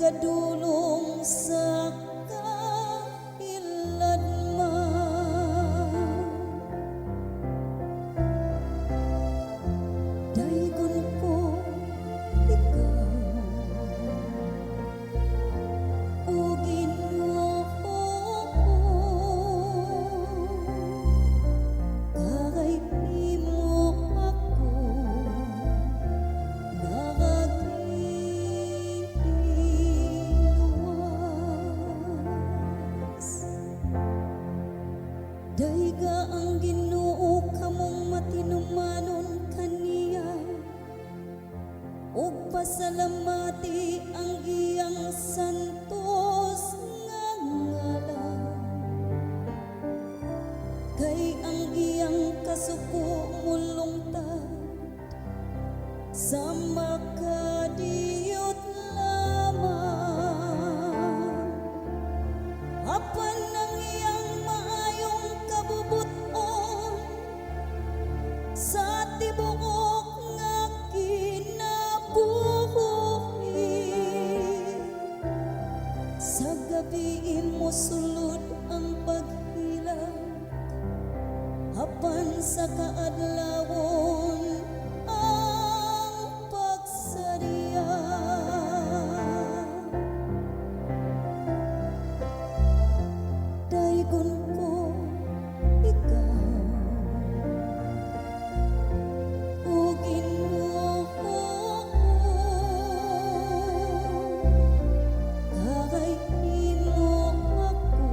gadulong sa kailanman. Daygon ko ikaw o Ginoo, kay imo ako nagagiluwas. Dayga ang Ginoo kamong matinumanon kaniya, ug pasalamati ang iyang santos nga ngalan. Kay ang iyang kasuko mulungtad sa makadiyot lamang. Apan ang iyang maayong kabubuton sa tibuok nga kinabuhi. Sa gabi mo sulod ang paghilak, apan sa kaadlawon ang pagsariya. Daygon ko ikaw o Ginoo, kay imo ako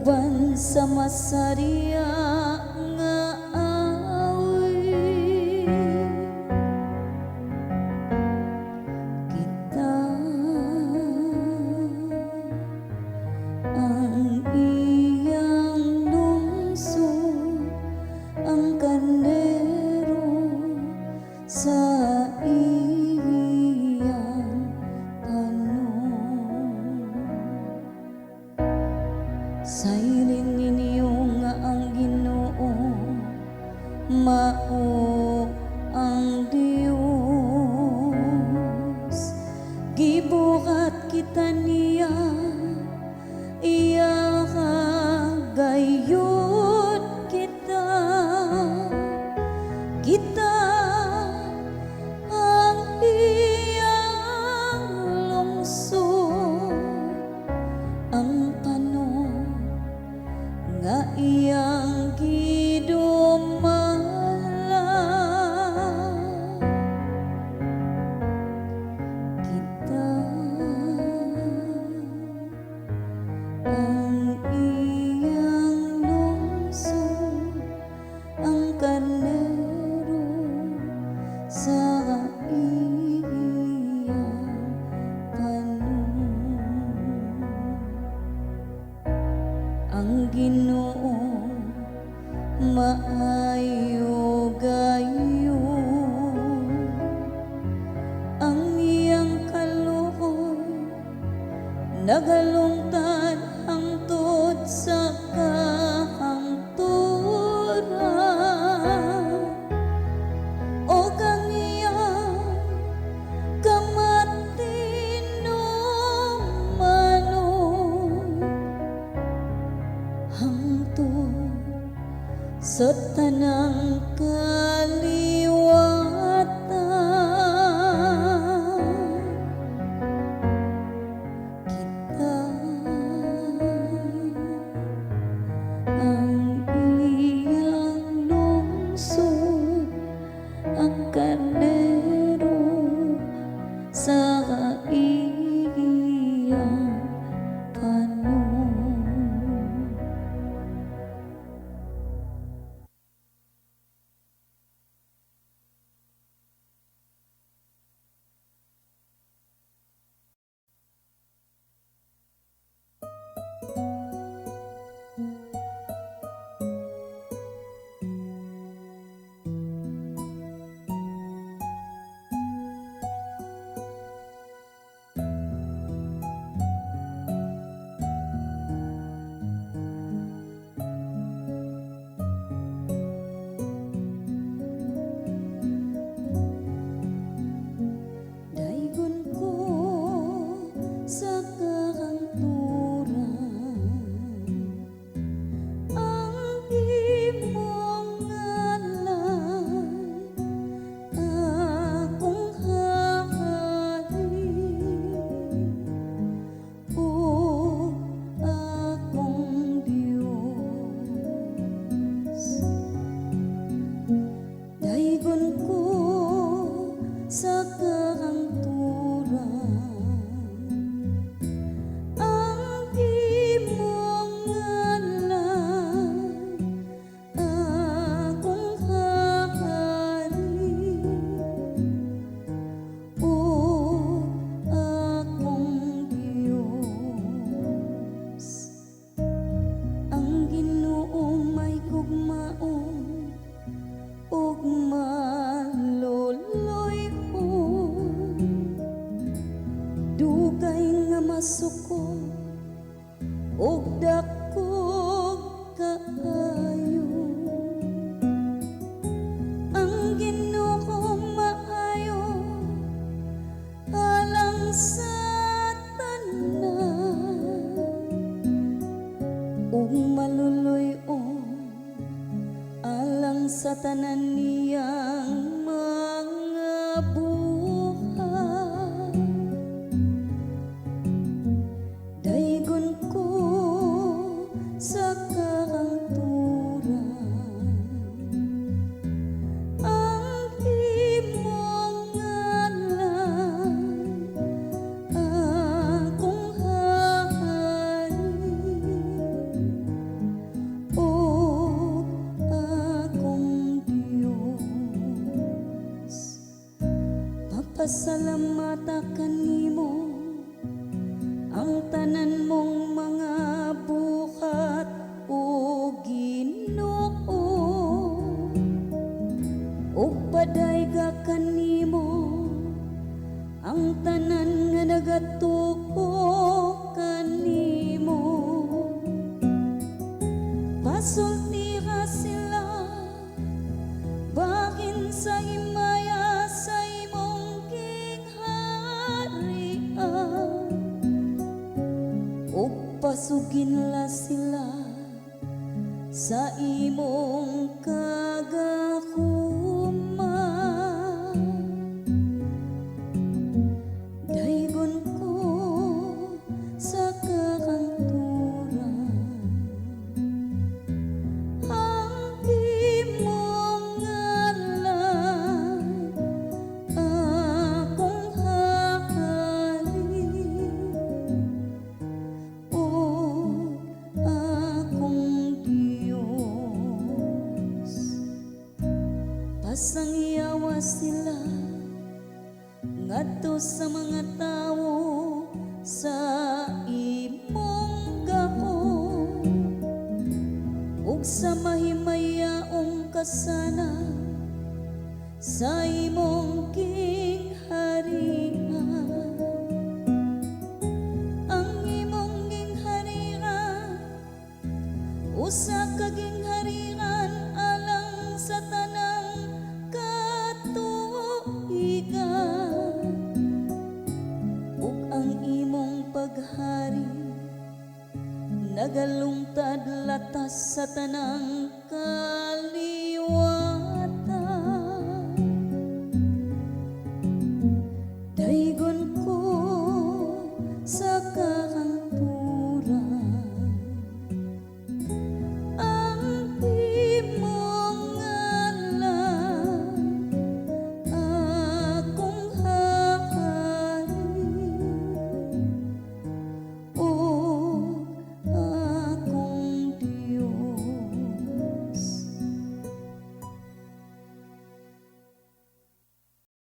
uban sa masarya nga awit kita ang iyang lungsod ang karnero sa iyang panon. Sailin ninyo nga ang Ginoo mao ang Dios, gibuhat kita niya iya gayud kita ang iyang lungsod ang panon nga iyang gidumala kita ang iyang lungsod ang karnero sa iyang panon. Ang Ginoo maayo gayo ang iyang kaluoy nagalungtad hangtod sa kahangturan o kang iyang kamatinumanon hangtod sa tanang kaliwatan kita ang iyang lungsod ang karnero sa iyang panon. Daygon ko sa kahangturan ang imong ngalan akong hahalin o akong Diyos. Daygon ko sa kahangturan ang imong ngalan akong hahalin o akong Diyos. Ang Ginoo may gugmaon ug maluluy-on dugay nga masuko ug dakog kaayo. Ang Ginoo maayo alang sa tanan ug maluluy-on alang sa tanan niyang mga buhay. Daygon ko sa kahangturan ang imong ngalan akong hahalin pasalamata kanimo ang tanan mong mga buhat o Ginoo ug padayga kanimo ang tanan nga nagatuo kanimo. Pasultira sila bahin sa himaya sa imong gingharian ug pasuginla sila sa imong kagahuman. Daygon ko sa kakanturan ang imong ngalan, akong hahalin o akong Diyos. Pasangyawa sila ngadto sa mga tawo sa imong gahom ug sa mahimayaong kasana sa imong gingharian. Ang imong gingharian usa ka gingharian alang sa tanang katuigan ug ang imong paghari nagalungtad latas sa tanang